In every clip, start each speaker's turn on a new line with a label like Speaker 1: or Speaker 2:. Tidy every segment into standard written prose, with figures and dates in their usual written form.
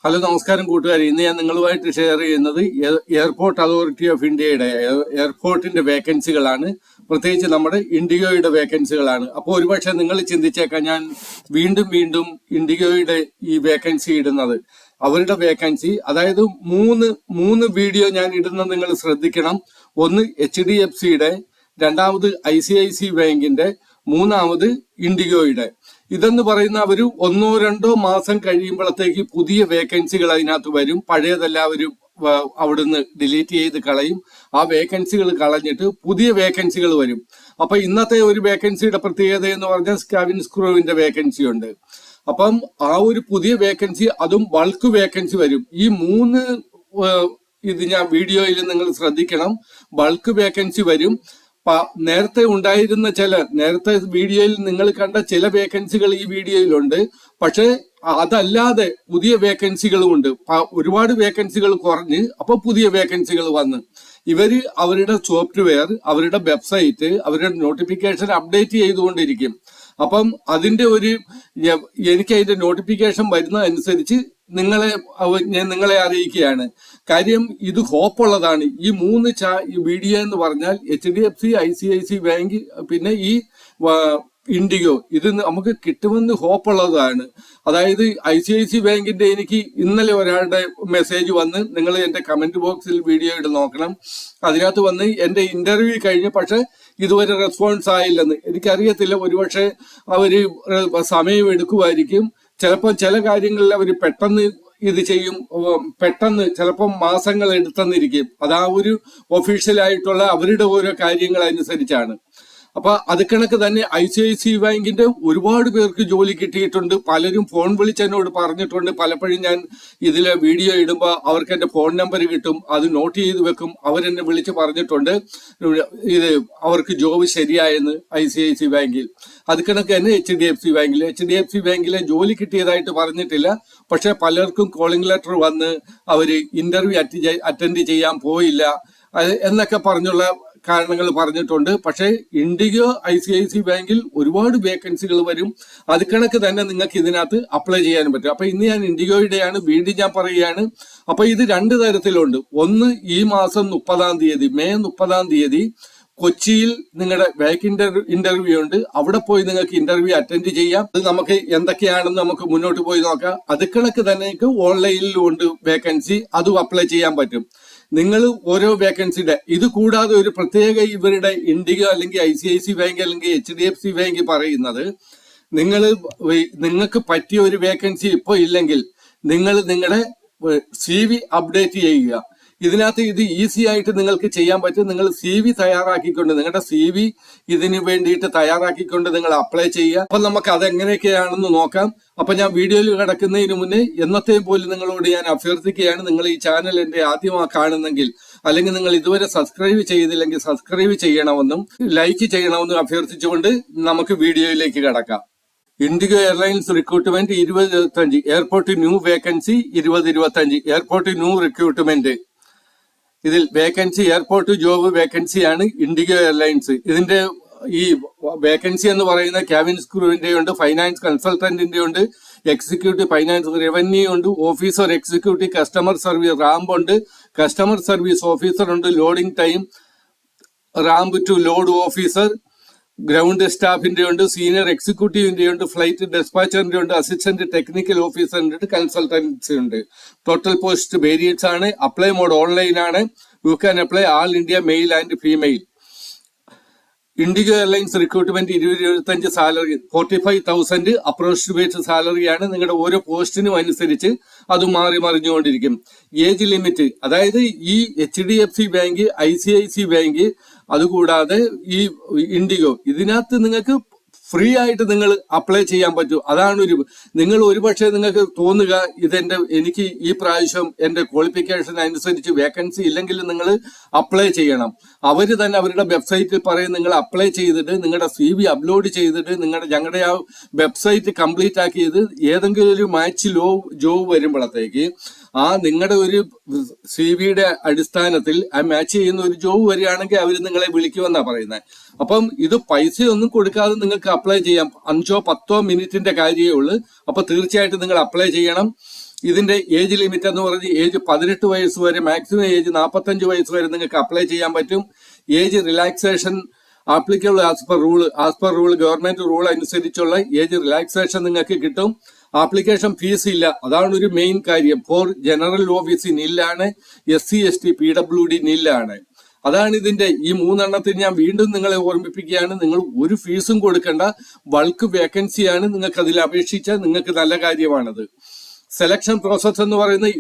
Speaker 1: Hello നമസ്കാരം കൂട്ടുകാരെ. ഇന്ന് ഞാൻ നിങ്ങളുമായിട്ട് ഷെയർ ചെയ്യുന്നത് എയർപോർട്ട് അതോറിറ്റി ഓഫ് ഇന്ത്യയുടെ എയർപോർട്ടിന്റെ വേക്കൻസികളാണ്. പ്രത്യേകിച്ച് നമ്മുടെ ഇൻഡിഗോയുടെ വേക്കൻസികളാണ്. അപ്പോൾ ഒരുപക്ഷെ നിങ്ങൾ ചിന്തിച്ചേക്കാം ഞാൻ വീണ്ടും ഇൻഡിഗോയുടെ ഈ വേക്കൻസി ഇടുന്നത്. അവരുടെ വേക്കൻസി, അതായത് മൂന്ന് വീഡിയോ ഞാൻ ഇടുന്നത് നിങ്ങൾ ശ്രദ്ധിക്കണം. ഒന്ന് HDFCയുടെ, രണ്ടാമത് ICICI ബാങ്കിന്റെ, മൂന്നാമത് ഇൻഡിഗോയുടെ. ഇതെന്ന് പറയുന്ന അവർ 1-2 മാസം കഴിയുമ്പോഴത്തേക്ക് പുതിയ വേക്കൻസികൾ അതിനകത്ത് വരും. പഴയതെല്ലാവരും അവിടുന്ന് ഡിലീറ്റ് ചെയ്ത് കളയും. ആ വേക്കൻസികൾ കളഞ്ഞിട്ട് പുതിയ വേക്കൻസികൾ വരും. അപ്പൊ ഇന്നത്തെ ഒരു വേക്കൻസിയുടെ പ്രത്യേകത എന്ന് പറഞ്ഞാൽ ക്യാബിൻ ക്രൂവിന്റെ വേക്കൻസി ഉണ്ട്. അപ്പം ആ ഒരു പുതിയ വേക്കൻസി, അതും ബൾക്ക് വേക്കൻസി വരും. ഈ 3 ഇത് ഞാൻ വീഡിയോയിൽ നിങ്ങൾ ശ്രദ്ധിക്കണം. ബൾക്ക് വേക്കൻസി വരും. നേരത്തെ ഉണ്ടായിരുന്ന നേരത്തെ വീഡിയോയിൽ നിങ്ങൾ കണ്ട ചില വേക്കൻസികൾ ഈ വീഡിയോയിലുണ്ട്. പക്ഷെ അതല്ലാതെ പുതിയ വേക്കൻസികളും ഉണ്ട്. ഒരുപാട് വേക്കൻസികൾ കുറഞ്ഞ് അപ്പൊ പുതിയ വേക്കൻസികൾ വന്ന് ഇവര് അവരുടെ സോഫ്റ്റ്വെയർ, അവരുടെ വെബ്സൈറ്റ്, അവരുടെ നോട്ടിഫിക്കേഷൻ അപ്ഡേറ്റ് ചെയ്തുകൊണ്ടിരിക്കും. അപ്പം എനിക്ക് അതിന്റെ നോട്ടിഫിക്കേഷൻ വരുന്ന അനുസരിച്ച് ഞാൻ നിങ്ങളെ അറിയിക്കുകയാണ്. കാര്യം ഇത് ഹോപ്പുള്ളതാണ്. ഈ 3 വീഡിയോ എന്ന് പറഞ്ഞാൽ HDFC, ICICI ബാങ്ക്, പിന്നെ ഈ ഇൻഡിഗോ, ഇത് നമുക്ക് കിട്ടുമെന്ന് ഹോപ്പുള്ളതാണ്. അതായത് ICICI ബാങ്കിന്റെ എനിക്ക് ഇന്നലെ ഒരാളുടെ മെസ്സേജ് വന്ന്, നിങ്ങൾ എന്റെ കമന്റ് ബോക്സിൽ വീഡിയോ ഇട്ട് നോക്കണം. അതിനകത്ത് വന്ന് എന്റെ ഇന്റർവ്യൂ കഴിഞ്ഞ് പക്ഷെ ഇതുവരെ റെസ്പോൺസ് ആയില്ലെന്ന്. എനിക്കറിയത്തില്ല, ഒരുപക്ഷെ അവര് സമയം എടുക്കുമായിരിക്കും. ചിലപ്പോൾ ചില കാര്യങ്ങളിൽ അവർ പെട്ടെന്ന് ഇത് ചെയ്യും, പെട്ടെന്ന് ചിലപ്പോൾ മാസങ്ങൾ എടുത്തെന്നിരിക്കും. അത് ആ ഒരു ഒഫീഷ്യലായിട്ടുള്ള അവരുടെ ഓരോ കാര്യങ്ങൾ അനുസരിച്ചാണ്. അപ്പൊ അത് കണക്ക് തന്നെ ICICI ബാങ്കിന്റെ ഒരുപാട് പേർക്ക് ജോലി കിട്ടിയിട്ടുണ്ട്. പലരും ഫോൺ വിളിച്ച് എന്നോട് പറഞ്ഞിട്ടുണ്ട്. പലപ്പോഴും ഞാൻ ഇതിലെ വീഡിയോ ഇടുമ്പോൾ അവർക്ക് എന്റെ ഫോൺ നമ്പർ കിട്ടും, അത് നോട്ട് ചെയ്ത് വെക്കും. അവരെന്നെ വിളിച്ച് പറഞ്ഞിട്ടുണ്ട് ഇത് അവർക്ക് ജോബ് ശരിയായെന്ന് ICICI ബാങ്കിൽ. അത് കണക്ക് തന്നെ HDFC ബാങ്കിലെ ജോലി കിട്ടിയതായിട്ട് പറഞ്ഞിട്ടില്ല. പക്ഷെ പലർക്കും കോളിംഗ് ലെറ്റർ വന്ന് അവര് ഇന്റർവ്യൂ അറ്റൻഡ് ചെയ്യാൻ പോയില്ല എന്നൊക്കെ പറഞ്ഞുള്ള കാരണങ്ങൾ പറഞ്ഞിട്ടുണ്ട്. പക്ഷേ ഇൻഡിഗോ, ICICI ബാങ്കിൽ ഒരുപാട് വേക്കൻസികൾ വരും. അത് കണക്ക് തന്നെ നിങ്ങൾക്ക് ഇതിനകത്ത് അപ്ലൈ ചെയ്യാനും പറ്റും. അപ്പൊ ഇന്ന് ഞാൻ ഇൻഡിഗോയുടെയാണ്, വീണ്ടും ഞാൻ പറയുകയാണ്. അപ്പൊ ഇത് 2 തരത്തിലുണ്ട്. ഒന്ന്, ഈ മാസം 30-ാം തീയതി, മെയ് 30-ാം തീയതി കൊച്ചിയിൽ നിങ്ങളുടെ ബാക്ക് ഇന്റർവ്യൂ ഉണ്ട്. അവിടെ പോയി നിങ്ങൾക്ക് ഇന്റർവ്യൂ അറ്റൻഡ് ചെയ്യാം. അത് നമുക്ക് എന്തൊക്കെയാണെന്ന് നമുക്ക് മുന്നോട്ട് പോയി നോക്കാം. അത് കണക്ക് തന്നെ ഓൺലൈനിലും ഉണ്ട് വേക്കൻസി, അതും അപ്ലൈ ചെയ്യാൻ പറ്റും. നിങ്ങൾ ഓരോ വേക്കൻസിയുടെ ഇത് കൂടാതെ ഒരു പ്രത്യേക ഇവരുടെ ഇൻഡിഗോ അല്ലെങ്കിൽ ICICI ബാങ്ക് അല്ലെങ്കിൽ HDFC ബാങ്ക് പറയുന്നത്, നിങ്ങൾക്ക് പറ്റിയ ഒരു വേക്കൻസി ഇപ്പൊ ഇല്ലെങ്കിൽ നിങ്ങൾ നിങ്ങളുടെ CV അപ്ഡേറ്റ് ചെയ്യുക. ഇതിനകത്ത് ഇത് ഈസി ആയിട്ട് നിങ്ങൾക്ക് ചെയ്യാൻ പറ്റും. നിങ്ങൾ CV തയ്യാറാക്കിക്കൊണ്ട്, നിങ്ങളുടെ CV ഇതിന് വേണ്ടിയിട്ട് തയ്യാറാക്കിക്കൊണ്ട് നിങ്ങൾ അപ്ലൈ ചെയ്യുക. അപ്പൊ നമുക്ക് അതെങ്ങനെയൊക്കെയാണെന്ന് നോക്കാം. അപ്പൊ ഞാൻ വീഡിയോയിൽ കിടക്കുന്നതിന് മുന്നേ എന്നത്തെയും പോലും നിങ്ങളോട് ഞാൻ അഭ്യർത്ഥിക്കുകയാണ്, നിങ്ങൾ ഈ ചാനൽ എന്റെ ആദ്യമായി കാണുന്നെങ്കിൽ, അല്ലെങ്കിൽ നിങ്ങൾ ഇതുവരെ സബ്സ്ക്രൈബ് ചെയ്തില്ലെങ്കിൽ സബ്സ്ക്രൈബ് ചെയ്യണമെന്നും ലൈക്ക് ചെയ്യണമെന്നും അഭ്യർത്ഥിച്ചുകൊണ്ട് നമുക്ക് വീഡിയോയിലേക്ക് കിടക്കാം. IndiGo airlines recruitment 2025, airport new vacancy 2025, airport new recruitment. ഇതിൽ വേക്കൻസി എയർപോർട്ട് ജോബ് വേക്കൻസിയാണ് ഇൻഡിഗോ എയർലൈൻസ്. ഇതിന്റെ ഈ വേക്കൻസി എന്ന് പറയുന്ന ക്യാബിൻ ക്രൂവിന്റെ ഉണ്ട്, ഫൈനാൻസ് കൺസൾട്ടന്റിന്റെ ഉണ്ട്, എക്സിക്യൂട്ടീവ് ഫൈനാൻസ് റവന്യൂ ഉണ്ട്, officer executive customer service ramp ഉണ്ട്, കസ്റ്റമർ സർവീസ് ഓഫീസർ ഉണ്ട്, loading time ramp to load officer, ground സ്റ്റാഫിന്റെ ഉണ്ട്, സീനിയർ എക്സിക്യൂട്ടീവിന്റെ ഉണ്ട്, ഫ്ലൈറ്റ് ഡെസ്പാച്ചറിന്റെ ഉണ്ട്, അസിസ്റ്റന്റ് ടെക്നിക്കൽ ഓഫീസറിന്റെ ഉണ്ട്, കൺസൾട്ടൻസി ഉണ്ട്. ടോട്ടൽ പോസ്റ്റ് വേരിയൻസ് ആണ്. അപ്ലൈ മോഡ് ഓൺലൈൻ ആണ്. You can apply all India male and female. IndiGo airlines recruitment 2025 salary 45,000 approximate സാലറിയാണ്. നിങ്ങളുടെ ഓരോ പോസ്റ്റിനും അനുസരിച്ച് അത് മാറി മറിഞ്ഞുകൊണ്ടിരിക്കും. ഏജ് ലിമിറ്റ്, അതായത് ഈ HDFC ബാങ്ക്, ICICI ബാങ്ക്, അതുകൂടാതെ ഈ ഇൻഡിഗോ, ഇതിനകത്ത് നിങ്ങൾക്ക് ഫ്രീ ആയിട്ട് നിങ്ങൾ അപ്ലൈ ചെയ്യാൻ പറ്റും. അതാണ് നിങ്ങൾ ഒരുപക്ഷെ നിങ്ങൾക്ക് തോന്നുക എനിക്ക് ഈ പ്രാവശ്യം എന്റെ ക്വാളിഫിക്കേഷൻ അനുസരിച്ച് വേക്കൻസി ഇല്ലെങ്കിൽ നിങ്ങൾ അപ്ലൈ ചെയ്യണം. അവര് തന്നെ അവരുടെ വെബ്സൈറ്റിൽ പറയും നിങ്ങൾ അപ്ലൈ ചെയ്തിട്ട് നിങ്ങളുടെ CV അപ്ലോഡ് ചെയ്തിട്ട് ഞങ്ങളുടെ ആ വെബ്സൈറ്റ് കംപ്ലീറ്റ് ആക്കിയത് ഏതെങ്കിലും ഒരു മാച്ച് ജോബ് വരുമ്പോഴത്തേക്ക് നിങ്ങളുടെ ഒരു CV-യുടെ അടിസ്ഥാനത്തിൽ ആ മാച്ച് ചെയ്യുന്ന ഒരു ജോബ് വരികയാണെങ്കിൽ അവർ നിങ്ങളെ വിളിക്കുമെന്നാ പറയുന്നത്. അപ്പം ഇത് പൈസയൊന്നും കൊടുക്കാതെ നിങ്ങൾക്ക് അപ്ലൈ ചെയ്യാം. 5-10 മിനിറ്റിന്റെ കാര്യമേ ഉള്ളൂ. അപ്പൊ തീർച്ചയായിട്ടും നിങ്ങൾ അപ്ലൈ ചെയ്യണം. ഇതിന്റെ ഏജ് ലിമിറ്റ് എന്ന് പറഞ്ഞ് ഏജ് 18 വയസ്സ് വരെ, മാക്സിമം ഏജ് 45 വയസ്സ് വരെ നിങ്ങൾക്ക് അപ്ലൈ ചെയ്യാൻ പറ്റും. Age relaxation applicable as per rule government rule അനുസരിച്ചുള്ള ഏജ് റിലാക്സേഷൻ നിങ്ങൾക്ക് കിട്ടും. ആപ്ലിക്കേഷൻ ഫീസ് ഇല്ല, അതാണ് ഒരു മെയിൻ കാര്യം. Four general OBC നില്ലാണ്, SC ST PWD നില്ലാണ്. അതാണ് ഇതിന്റെ ഈ 3 എണ്ണത്തിന് ഞാൻ വീണ്ടും നിങ്ങളെ ഓർമ്മിപ്പിക്കുകയാണ്. നിങ്ങൾ ഒരു ഫീസും കൊടുക്കേണ്ട, ബൾക്ക് വേക്കൻസിയാണ്. നിങ്ങൾക്ക് അതിൽ അപേക്ഷിച്ചാൽ നിങ്ങൾക്ക് നല്ല കാര്യമാണത്. സെലക്ഷൻ പ്രോസസ് എന്ന് പറയുന്നത്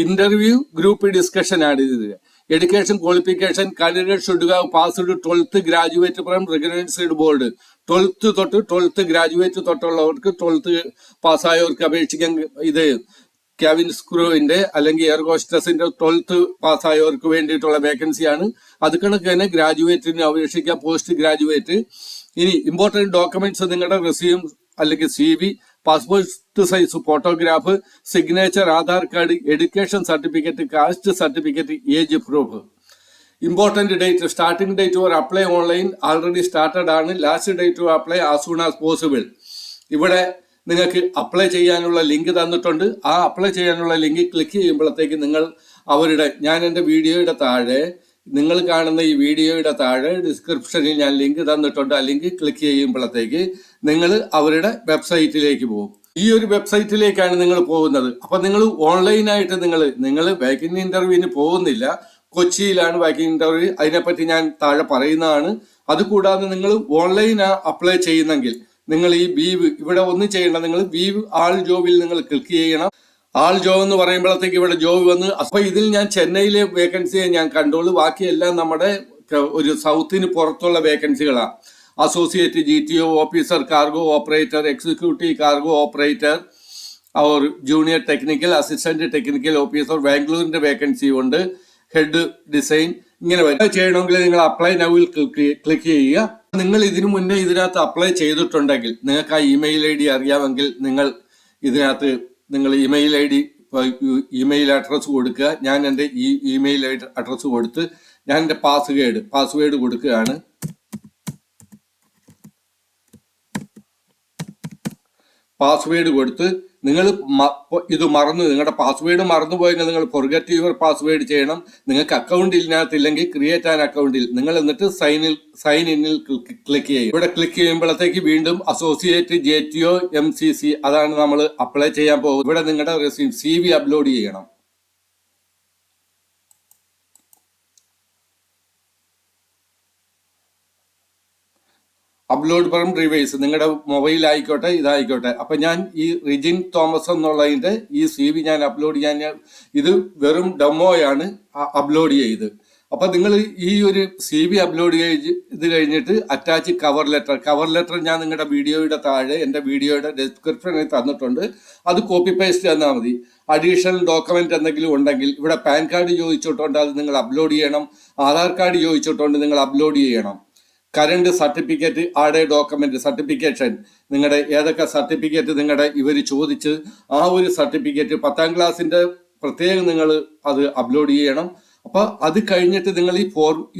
Speaker 1: ഇന്റർവ്യൂ ഗ്രൂപ്പ് ഡിസ്കഷൻ ആണ് ഇതിന്. Education qualification candidate should have passed 12th graduate from recognised board. 12th graduate തൊട്ടുള്ളവർക്ക് 12th പാസ്സായവർക്ക് അപേക്ഷിക്കാൻ. ഇത് ക്യാബിൻ സ്ക്രൂവിന്റെ അല്ലെങ്കിൽ എയർ ഹോസ്റ്റസിന്റെ 12th പാസ്സായവർക്ക് വേണ്ടിയിട്ടുള്ള വേക്കൻസിയാണ്. അത് കണക്ക് തന്നെ ഗ്രാജുവേറ്റിന് അപേക്ഷിക്കാം, പോസ്റ്റ് ഗ്രാജുവേറ്റ്. ഇനി ഇമ്പോർട്ടന്റ് ഡോക്യുമെന്റ്സ് നിങ്ങളുടെ റെസ്യൂം അല്ലെങ്കിൽ CV, passport size photograph, signature, Aadhaar card, education certificate, caste certificate, age proof. Important date, starting date for apply online already started ആണ്. Last date to apply as soon as possible. ഇവിടെ നിങ്ങൾക്ക് apply ചെയ്യാനുള്ള link തന്നിട്ടുണ്ട്. ആ apply ചെയ്യാനുള്ള link click ചെയ്യുമ്പോഴത്തേക്ക് നിങ്ങൾ ഞാൻ എൻ്റെ വീഡിയോയുടെ താഴെ, നിങ്ങൾ കാണുന്ന ഈ വീഡിയോയുടെ താഴെ ഡിസ്ക്രിപ്ഷനിൽ ഞാൻ ലിങ്ക് തന്നിട്ടുണ്ട്. ആ ലിങ്ക് ക്ലിക്ക് ചെയ്യുമ്പോഴത്തേക്ക് നിങ്ങൾ അവരുടെ വെബ്സൈറ്റിലേക്ക് പോകും. ഈ ഒരു വെബ്സൈറ്റിലേക്കാണ് നിങ്ങൾ പോകുന്നത്. അപ്പൊ നിങ്ങൾ ഓൺലൈനായിട്ട് നിങ്ങൾ വാക്കിംഗ് ഇന്റർവ്യൂവിന് പോകുന്നില്ല. കൊച്ചിയിലാണ് വാക്കിംഗ് ഇന്റർവ്യൂ. അതിനെപ്പറ്റി ഞാൻ താഴെ പറയുന്നതാണ്. അതുകൂടാതെ നിങ്ങൾ ഓൺലൈൻ അപ്ലൈ ചെയ്യുന്നെങ്കിൽ നിങ്ങൾ ഈ ഇവിടെ ഒന്നും ചെയ്യണം. നിങ്ങൾ ആൾ ജോബിൽ നിങ്ങൾ ക്ലിക്ക് ചെയ്യണം. ആൾ ജോബ് എന്ന് പറയുമ്പോഴത്തേക്ക് ഇവിടെ ജോബ് വന്ന്, അപ്പൊ ഇതിൽ ഞാൻ ചെന്നൈയിലെ വേക്കൻസിയെ ഞാൻ കണ്ടോളൂ. ബാക്കിയെല്ലാം നമ്മുടെ ഒരു സൗത്തിന് പുറത്തുള്ള വേക്കൻസികളാണ്. Associate GTO officer, cargo operator, executive cargo operator और junior technical assistant technical officer. ബാംഗ്ലൂരിന്റെ വേക്കൻസി ഉണ്ട്. Head design. ഇങ്ങനെ ചെയ്യണമെങ്കിൽ നിങ്ങൾ അപ്ലൈ നൗവിൽ ക്ലിക്ക് ചെയ്യുക. നിങ്ങൾ ഇതിനു മുന്നേ ഇതിനകത്ത് അപ്ലൈ ചെയ്തിട്ടുണ്ടെങ്കിൽ, നിങ്ങൾക്ക് ആ ഇമെയിൽ ID അറിയാമെങ്കിൽ ഇതിനകത്ത് നിങ്ങൾ ഇമെയിൽ അഡ്രസ്സ് കൊടുക്കുക. ഞാൻ എൻ്റെ ഇമെയിൽ അഡ്രസ്സ് കൊടുത്ത് ഞാൻ എൻ്റെ പാസ്വേഡ് കൊടുക്കുകയാണ്. പാസ്വേഡ് കൊടുത്ത് നിങ്ങൾ ഇത് നിങ്ങളുടെ പാസ്വേഡ് മറന്നുപോയെങ്കിൽ നിങ്ങൾ ഫൊർഗെറ്റ് യുവർ പാസ്വേഡ് ചെയ്യണം. നിങ്ങൾക്ക് അക്കൗണ്ട് ഇതിനകത്തില്ലെങ്കിൽ ക്രിയേറ്റ് ആൻ അക്കൗണ്ടിൽ നിങ്ങൾ എന്നിട്ട് സൈൻ ഇന്നിൽ ക്ലിക്ക് ചെയ്യും. ഇവിടെ ക്ലിക്ക് ചെയ്യുമ്പോഴത്തേക്ക് വീണ്ടും അസോസിയേറ്റ് JTO MCC അതാണ് നമ്മൾ അപ്ലൈ ചെയ്യാൻ പോകുന്നത്. ഇവിടെ നിങ്ങളുടെ റെസ്യൂം CV അപ്ലോഡ് ചെയ്യണം. അപ്ലോഡ് ഫ്രം റിവൈസ് നിങ്ങളുടെ മൊബൈൽ ആയിക്കോട്ടെ, ഇതായിക്കോട്ടെ. അപ്പൊ ഞാൻ ഈ റിജിൻ തോമസ് എന്നുള്ളതിന്റെ ഈ CV ഞാൻ അപ്ലോഡ് ചെയ്യാൻ, ഇത് വെറും ഡെമോയാണ് അപ്ലോഡ് ചെയ്ത്. അപ്പൊ നിങ്ങൾ ഈ ഒരു CV അപ്ലോഡ് ചെയ്ത് കഴിഞ്ഞിട്ട് അറ്റാച്ച് കവർ ലെറ്റർ ഞാൻ നിങ്ങളുടെ വീഡിയോയുടെ താഴെ എൻ്റെ വീഡിയോയുടെ ഡിസ്ക്രിപ്ഷനിൽ തന്നിട്ടുണ്ട്. അത് കോപ്പി പേസ്റ്റ് തന്നാൽ മതി. അഡീഷണൽ ഡോക്യുമെന്റ് എന്തെങ്കിലും ഉണ്ടെങ്കിൽ ഇവിടെ പാൻ കാർഡ് ചോദിച്ചിട്ടുണ്ട്, അത് നിങ്ങൾ അപ്ലോഡ് ചെയ്യണം. ആധാർ കാർഡ് ചോദിച്ചിട്ടുണ്ട്, നിങ്ങൾ അപ്ലോഡ് ചെയ്യണം. Current certificate, add document certification, നിങ്ങളുടെ ഏതൊക്കെ സർട്ടിഫിക്കറ്റ് ഇവർ ചോദിച്ച് ആ ഒരു സർട്ടിഫിക്കറ്റ് 10ാം ക്ലാസ്സിന്റെ പ്രത്യേകം നിങ്ങൾ അത് അപ്ലോഡ് ചെയ്യണം. അപ്പൊ അത് കഴിഞ്ഞിട്ട് നിങ്ങൾ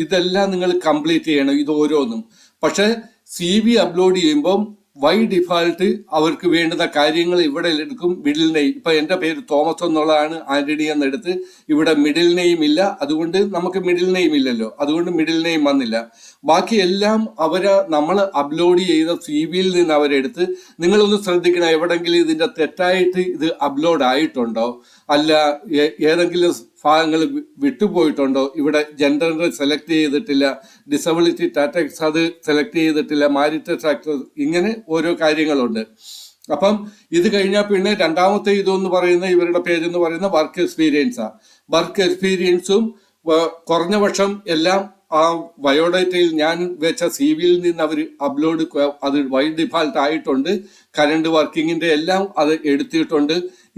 Speaker 1: ഇതെല്ലാം നിങ്ങൾ കംപ്ലീറ്റ് ചെയ്യണം, ഇത് ഓരോന്നും. പക്ഷെ CV അപ്ലോഡ് ചെയ്യുമ്പം ഡിഫാൾട്ട് അവർക്ക് വേണ്ടുന്ന കാര്യങ്ങൾ ഇവിടെ എടുക്കും. മിഡിൽ നെയിം, ഇപ്പൊ എന്റെ പേര് തോമസ് എന്നുള്ളതാണ്, ആന്റണി എന്നെടുത്ത് ഇവിടെ മിഡിൽ നെയിം ഇല്ല, അതുകൊണ്ട് നമുക്ക് മിഡിൽ നെയിം ഇല്ലല്ലോ, അതുകൊണ്ട് മിഡിൽ നെയിം വന്നില്ല. ബാക്കി എല്ലാം നമ്മൾ അപ്ലോഡ് ചെയ്ത CVയിൽ നിന്ന് അവരെടുത്ത്, നിങ്ങളൊന്ന് ശ്രദ്ധിക്കണം, എവിടെങ്കിലും ഇതിന്റെ തെറ്റായിട്ട് ഇത് അപ്ലോഡ് ആയിട്ടുണ്ടോ, അല്ല ഏതെങ്കിലും ഭാഗങ്ങൾ വിട്ടുപോയിട്ടുണ്ടോ, ഇവിടെ ജെൻഡറിനെ സെലക്ട് ചെയ്തിട്ടില്ല, ഡിസബിലിറ്റി സ്റ്റാറ്റസ് അത് സെലക്ട് ചെയ്തിട്ടില്ല, മാരിറ്റൽ സ്റ്റാറ്റസ്, ഇങ്ങനെ ഓരോ കാര്യങ്ങളുണ്ട്. അപ്പം ഇത് കഴിഞ്ഞാൽ പിന്നെ രണ്ടാമത്തെ ഇതെന്ന് പറയുന്ന ഇവരുടെ പേജ് എന്ന് പറയുന്ന വർക്ക് എക്സ്പീരിയൻസാണ്. വർക്ക് എക്സ്പീരിയൻസും കുറഞ്ഞ പക്ഷം എല്ലാം ആ ബയോഡേറ്റയിൽ ഞാൻ വെച്ച CVയിൽ നിന്ന് അവർ അപ്ലോഡ്, അത് ഡിഫാൾട്ട് ആയിട്ടുണ്ട്. കറണ്ട് വർക്കിങ്ങിന്റെ എല്ലാം അത് എടുത്തിട്ടുണ്ട്.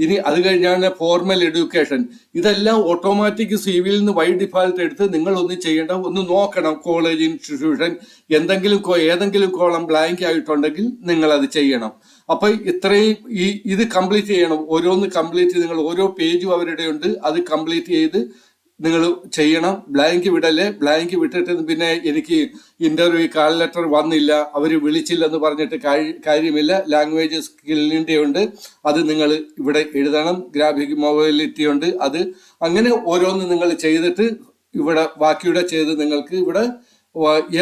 Speaker 1: ഇനി അത് കഴിഞ്ഞാൽ ഫോർമൽ എഡ്യൂക്കേഷൻ, ഇതെല്ലാം ഓട്ടോമാറ്റിക് CVയിൽ നിന്ന് ഡിഫാൾട്ട് എടുത്ത് നിങ്ങൾ ഒന്നും ചെയ്യേണ്ട, ഒന്ന് നോക്കണം. കോളേജ്, ഇൻസ്റ്റിറ്റ്യൂഷൻ, ഏതെങ്കിലും കോളം ബ്ലാങ്ക് ആയിട്ടുണ്ടെങ്കിൽ നിങ്ങൾ അത് ചെയ്യണം. അപ്പൊ ഇത്രയും ഇത് കംപ്ലീറ്റ് ചെയ്യണം. ഓരോന്ന് കംപ്ലീറ്റ്, നിങ്ങൾ ഓരോ പേജും അവരുടെ ഉണ്ട്, അത് കംപ്ലീറ്റ് ചെയ്ത് നിങ്ങൾ ചെയ്യണം. ബ്ലാങ്ക് വിടല്ലേ. ബ്ലാങ്ക് വിട്ടിട്ട് പിന്നെ എനിക്ക് ഇന്റർവ്യൂ കാൾ ലെറ്റർ വന്നില്ല, അവർ വിളിച്ചില്ലെന്ന് പറഞ്ഞിട്ട് കാര്യമില്ല. ലാംഗ്വേജ് സ്കില്ലിൻ്റെ ഉണ്ട്, അത് നിങ്ങൾ ഇവിടെ എഴുതണം. ഗ്രാഫിക് മൊബൈലിറ്റി ഉണ്ട്, അത് അങ്ങനെ ഓരോന്ന് നിങ്ങൾ ചെയ്തിട്ട് ഇവിടെ ബാക്കിയുടെ ചെയ്ത് നിങ്ങൾക്ക് ഇവിടെ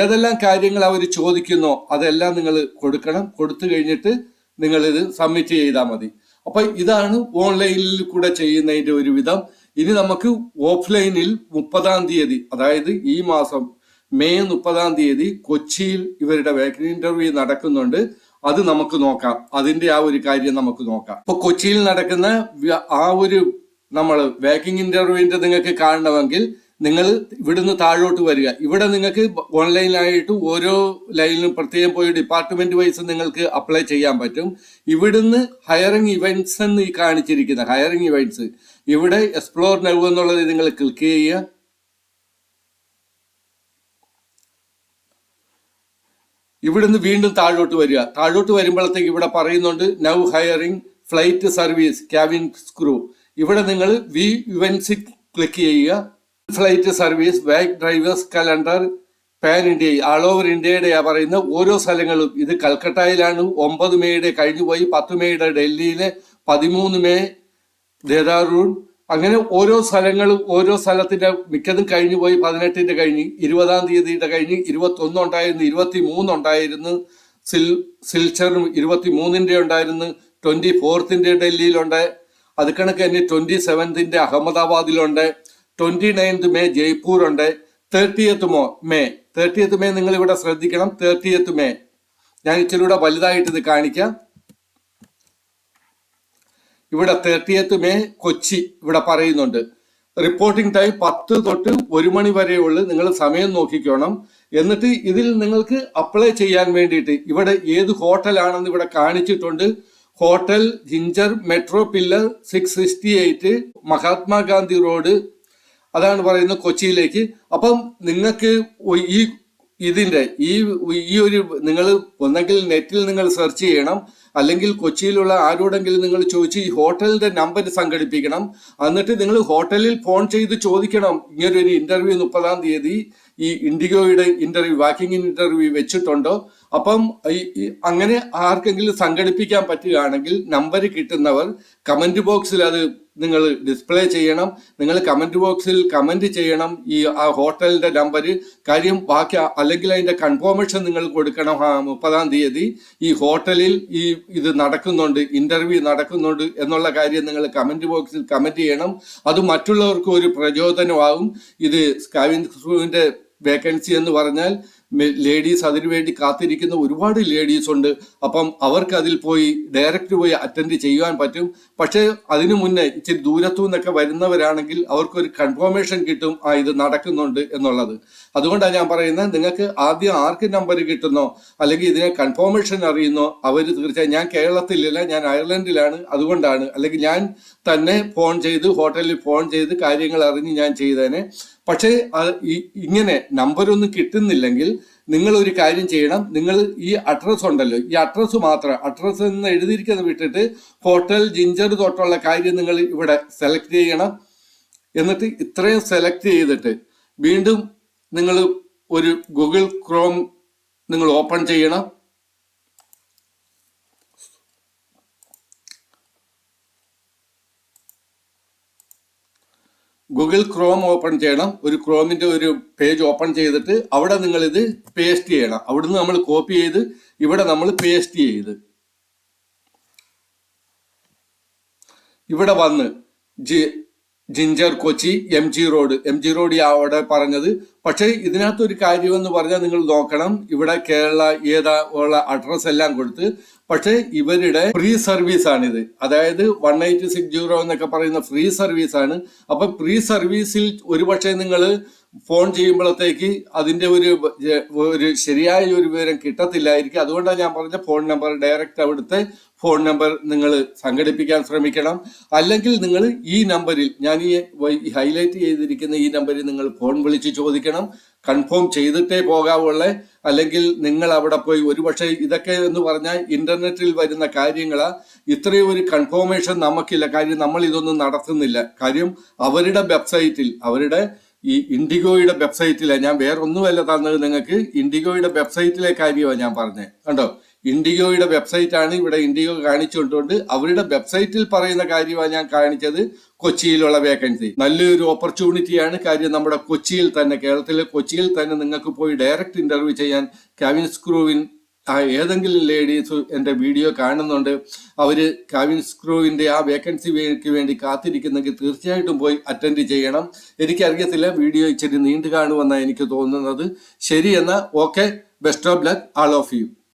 Speaker 1: ഏതെല്ലാം കാര്യങ്ങൾ അവർ ചോദിക്കുന്നോ അതെല്ലാം നിങ്ങൾ കൊടുക്കണം. കൊടുത്തു കഴിഞ്ഞിട്ട് നിങ്ങളിത് സബ്മിറ്റ് ചെയ്താൽ മതി. അപ്പൊ ഇതാണ് ഓൺലൈനിൽ കൂടെ ചെയ്യുന്നതിന്റെ ഒരു വിധം. ഇനി നമുക്ക് ഓഫ്ലൈനിൽ 30-ാം തീയതി, അതായത് ഈ മാസം മെയ് 30-ാം തീയതി കൊച്ചിയിൽ ഇവരുടെ വേക്കൻസി ഇന്റർവ്യൂ നടക്കുന്നുണ്ട്. അത് നമുക്ക് നോക്കാം. അതിന്റെ ആ ഒരു കാര്യം നമുക്ക് നോക്കാം. ഇപ്പൊ കൊച്ചിയിൽ നടക്കുന്ന ആ ഒരു നമ്മൾ വേക്കിംഗ് ഇന്റർവ്യൂവിന്റെ നിങ്ങൾക്ക് കാണണമെങ്കിൽ നിങ്ങൾ ഇവിടുന്ന് താഴോട്ട് വരിക. ഇവിടെ നിങ്ങൾക്ക് ഓൺലൈനായിട്ട് ഓരോ ലൈനിലും പ്രത്യേകം പോയി ഡിപ്പാർട്ട്മെന്റ് വൈസ് നിങ്ങൾക്ക് അപ്ലൈ ചെയ്യാൻ പറ്റും. ഇവിടുന്ന് ഹയറിംഗ് ഇവന്റ്സ് എന്ന് ഈ കാണിച്ചിരിക്കുന്ന ഹയറിംഗ് ഇവന്റ്സ്, ഇവിടെ എക്സ്പ്ലോർ നൗ എന്നുള്ളത് നിങ്ങൾ ക്ലിക്ക് ചെയ്യുക. ഇവിടുന്ന് വീണ്ടും താഴോട്ട് വരിക. താഴോട്ട് വരുമ്പോഴത്തേക്ക് ഇവിടെ പറയുന്നുണ്ട് now hiring flight service cabin crew. ഇവിടെ നിങ്ങൾ വി ഇവന്റ്സ് ക്ലിക്ക് ചെയ്യുക. Flight service, back drivers calendar, pan India, ആൾ ഓവർ ഇന്ത്യയുടെ പറയുന്ന ഓരോ സ്ഥലങ്ങളും. ഇത് കൽക്കട്ടയിലാണ് 9 മെയ്യുടെ കഴിഞ്ഞു പോയി, 10 മെയ്യുടെ ഡൽഹിയിലെ, 13 മെയ് ദേഹ്റാദൂൺ. അങ്ങനെ ഓരോ സ്ഥലങ്ങളും ഓരോ സ്ഥലത്തിന്റെ മിക്കതും കഴിഞ്ഞു പോയി. 18-ന്റെ കഴിഞ്ഞ്, 20-ാം തീയതിയുടെ കഴിഞ്ഞ്, 21 ഉണ്ടായിരുന്നു, 23 ഉണ്ടായിരുന്നു സിൽച്ചറും, 23-ന്റെ ഉണ്ടായിരുന്നു, 24-ന്റെ ഡൽഹിയിലുണ്ട്. അത് കണക്ക് തന്നെ 27-ന്റെ അഹമ്മദാബാദിലുണ്ട്, 29th മെയ് ജയ്പൂർ ഉണ്ട്, 30th മെയ് നിങ്ങൾ ഇവിടെ ശ്രദ്ധിക്കണം. 30th മെയ് ഞാൻ ഇച്ചിരി കൂടെ വലുതായിട്ട് ഇത് കാണിക്കാം. ഇവിടെ 30th മെയ് കൊച്ചി ഇവിടെ പറയുന്നുണ്ട്. റിപ്പോർട്ടിംഗ് ടൈം 10 തൊട്ട് 1 മണി വരെയുള്ളൂ. നിങ്ങൾ സമയം നോക്കിക്കോണം. എന്നിട്ട് ഇതിൽ നിങ്ങൾക്ക് അപ്ലൈ ചെയ്യാൻ വേണ്ടിയിട്ട് ഇവിടെ ഏത് ഹോട്ടലാണെന്ന് ഇവിടെ കാണിച്ചിട്ടുണ്ട്. Hotel ginger metro pillar 668 Mahatma Gandhi road, അതാണ് പറയുന്നത് കൊച്ചിയിലേക്ക്. അപ്പം നിങ്ങൾക്ക് ഈ ഇതിന്റെ ഈ ഒരു നിങ്ങൾ ഒന്നെങ്കിൽ നെറ്റിൽ നിങ്ങൾ സെർച്ച് ചെയ്യണം, അല്ലെങ്കിൽ കൊച്ചിയിലുള്ള ആരോടെങ്കിലും നിങ്ങൾ ചോദിച്ച് ഈ ഹോട്ടലിന്റെ നമ്പർ സംഘടിപ്പിക്കണം. എന്നിട്ട് നിങ്ങൾ ഹോട്ടലിൽ ഫോൺ ചെയ്ത് ചോദിക്കണം, ഇങ്ങനൊരു ഇന്റർവ്യൂ 30-ാം തീയതി ഈ ഇൻഡിഗോയുടെ ഇന്റർവ്യൂ വാക്കിംഗ് ഇന്റർവ്യൂ വെച്ചിട്ടുണ്ടോ. അപ്പം അങ്ങനെ ആർക്കെങ്കിലും സംഘടിപ്പിക്കാൻ പറ്റുകയാണെങ്കിൽ നമ്പർ കിട്ടുന്നവർ കമന്റ് ബോക്സിൽ അത് നിങ്ങൾ ഡിസ്പ്ലേ ചെയ്യണം. നിങ്ങൾ കമന്റ് ബോക്സിൽ കമന്റ് ചെയ്യണം ഈ ആ ഹോട്ടലിന്റെ നമ്പർ. കാര്യം ബാക്കി അല്ലെങ്കിൽ അതിന്റെ കൺഫർമേഷൻ നിങ്ങൾ കൊടുക്കണം. 30-ാം തീയതി ഈ ഹോട്ടലിൽ ഇത് നടക്കുന്നുണ്ട്, ഇന്റർവ്യൂ നടക്കുന്നുണ്ട് എന്നുള്ള കാര്യം നിങ്ങൾ കമന്റ് ബോക്സിൽ കമന്റ് ചെയ്യണം. അത് മറ്റുള്ളവർക്ക് ഒരു പ്രചോദനമാകും. ഇത് സ്കാവിൻ ക്രൂവിന്റെ വേക്കൻസി എന്ന് പറഞ്ഞാൽ ലേഡീസ് അതിനുവേണ്ടി കാത്തിരിക്കുന്ന ഒരുപാട് ലേഡീസ് ഉണ്ട്. അപ്പം അവർക്ക് അതിൽ പോയി ഡയറക്റ്റ് പോയി അറ്റൻഡ് ചെയ്യാൻ പറ്റും. പക്ഷെ അതിനു മുന്നേ ഇച്ചിരി ദൂരത്തു നിന്നൊക്കെ വരുന്നവരാണെങ്കിൽ അവർക്കൊരു കൺഫർമേഷൻ കിട്ടും ഇത് നടക്കുന്നുണ്ട് എന്നുള്ളത്. അതുകൊണ്ടാണ് ഞാൻ പറയുന്നത്, നിങ്ങൾക്ക് ആദ്യം ആർക്ക് നമ്പർ കിട്ടുന്നോ അല്ലെങ്കിൽ ഇതിനെ കൺഫർമേഷൻ അറിയുന്നോ അവർ തീർച്ചയായും, ഞാൻ കേരളത്തിലില്ല, ഞാൻ അയർലൻഡിലാണ്, അതുകൊണ്ടാണ്, അല്ലെങ്കിൽ ഞാൻ തന്നെ ഫോൺ ചെയ്ത് ഹോട്ടലിൽ ഫോൺ ചെയ്ത് കാര്യങ്ങൾ അറിഞ്ഞ് ഞാൻ ചെയ്തേനെ. പക്ഷേ ഇങ്ങനെ നമ്പരൊന്നും കിട്ടുന്നില്ലെങ്കിൽ നിങ്ങൾ ഒരു കാര്യം ചെയ്യണം. നിങ്ങൾ ഈ അഡ്രസ്സ് ഉണ്ടല്ലോ, ഈ അഡ്രസ്സ് മാത്രം അഡ്രസ്സ് എന്ന് എഴുതിയിരിക്കുന്നത് വിട്ടിട്ട് ഹോട്ടൽ ജിഞ്ചർ തൊട്ടുള്ള കാര്യം നിങ്ങൾ ഇവിടെ സെലക്ട് ചെയ്യണം. എന്നിട്ട് ഇത്രയും സെലക്ട് ചെയ്തിട്ട് വീണ്ടും നിങ്ങൾ ഒരു ഗൂഗിൾ ക്രോം നിങ്ങൾ ഓപ്പൺ ചെയ്യണം. ഗൂഗിൾ ക്രോം ഓപ്പൺ ചെയ്യണം. ഒരു ക്രോമിന്റെ ഒരു പേജ് ഓപ്പൺ ചെയ്തിട്ട് അവിടെ നിങ്ങൾ ഇത് പേസ്റ്റ് ചെയ്യണം. അവിടുന്ന് നമ്മൾ കോപ്പി ചെയ്ത് ഇവിടെ നമ്മൾ പേസ്റ്റ് ചെയ്ത് ഇവിടെ വന്ന് ജിഞ്ചർ കൊച്ചി MG റോഡ് അവിടെ പറഞ്ഞത്. പക്ഷേ ഇതിനകത്തൊരു കാര്യമെന്ന് പറഞ്ഞാൽ നിങ്ങൾ നോക്കണം, ഇവിടെ കേരള ഏതാ ഉള്ള അഡ്രസ് എല്ലാം കൊടുത്ത്, പക്ഷേ ഇവരുടെ ഫ്രീ സർവീസ് ആണിത്. അതായത് 1860 എന്നൊക്കെ പറയുന്ന ഫ്രീ സർവീസ് ആണ്. അപ്പൊ ഫ്രീ സർവീസിൽ ഒരുപക്ഷെ നിങ്ങൾ ഫോൺ ചെയ്യുമ്പോഴത്തേക്ക് അതിന്റെ ഒരു ശരിയായ ഒരു വിവരം കിട്ടത്തില്ലായിരിക്കും. അതുകൊണ്ടാണ് ഞാൻ പറഞ്ഞ ഫോൺ നമ്പർ ഡയറക്റ്റ് അവിടുത്തെ ഫോൺ നമ്പർ നിങ്ങൾ സംഘടിപ്പിക്കാൻ ശ്രമിക്കണം. അല്ലെങ്കിൽ നിങ്ങൾ ഈ നമ്പറിൽ, ഞാൻ ഈ ഹൈലൈറ്റ് ചെയ്തിരിക്കുന്ന ഈ നമ്പറിൽ നിങ്ങൾ ഫോൺ വിളിച്ച് ചോദിക്കണം. കൺഫേം ചെയ്തിട്ടേ പോകാവുള്ളേ. അല്ലെങ്കിൽ നിങ്ങൾ അവിടെ പോയി, ഒരുപക്ഷെ ഇതൊക്കെ എന്ന് പറഞ്ഞാൽ ഇന്റർനെറ്റിൽ വരുന്ന കാര്യങ്ങളാ, ഇത്രയും ഒരു കൺഫർമേഷൻ നമുക്കില്ല. കാര്യം നമ്മൾ ഇതൊന്നും നടത്തുന്നില്ല. കാര്യം അവരുടെ വെബ്സൈറ്റിൽ, അവരുടെ ഈ ഇൻഡിഗോയുടെ വെബ്സൈറ്റിലാണ്, ഞാൻ വേറെ ഒന്നുമല്ല തന്നത് നിങ്ങൾക്ക്, ഇൻഡിഗോയുടെ വെബ്സൈറ്റിലെ കാര്യമാണ് ഞാൻ പറഞ്ഞത്. കണ്ടോ, ഇൻഡിഗോയുടെ വെബ്സൈറ്റ് ആണ് ഇവിടെ ഇൻഡിഗോ കാണിച്ചുകൊണ്ടുകൊണ്ട് അവരുടെ വെബ്സൈറ്റിൽ പറയുന്ന കാര്യമാണ് ഞാൻ കാണിച്ചത്. കൊച്ചിയിലുള്ള വേക്കൻസി നല്ലൊരു ഓപ്പർച്യൂണിറ്റിയാണ്. കാര്യം നമ്മുടെ കൊച്ചിയിൽ തന്നെ, കേരളത്തിലെ കൊച്ചിയിൽ തന്നെ നിങ്ങൾക്ക് പോയി ഡയറക്റ്റ് ഇന്റർവ്യൂ ചെയ്യാൻ കാവിൻ സ്ക്രൂവിൻ ഏതെങ്കിലും ലേഡീസ് എൻ്റെ വീഡിയോ കാണുന്നുണ്ട്, അവര് കാവിൻ സ്ക്രൂവിന്റെ ആ വേക്കൻസിക്ക് വേണ്ടി കാത്തിരിക്കുന്നെങ്കിൽ തീർച്ചയായിട്ടും പോയി അറ്റൻഡ് ചെയ്യണം. എനിക്കറിയത്തില്ല, വീഡിയോ ഇച്ചിരി നീണ്ടു കാണുമെന്നാണ് എനിക്ക് തോന്നുന്നത്. ശരി, എന്നാൽ okay, best of luck all of U.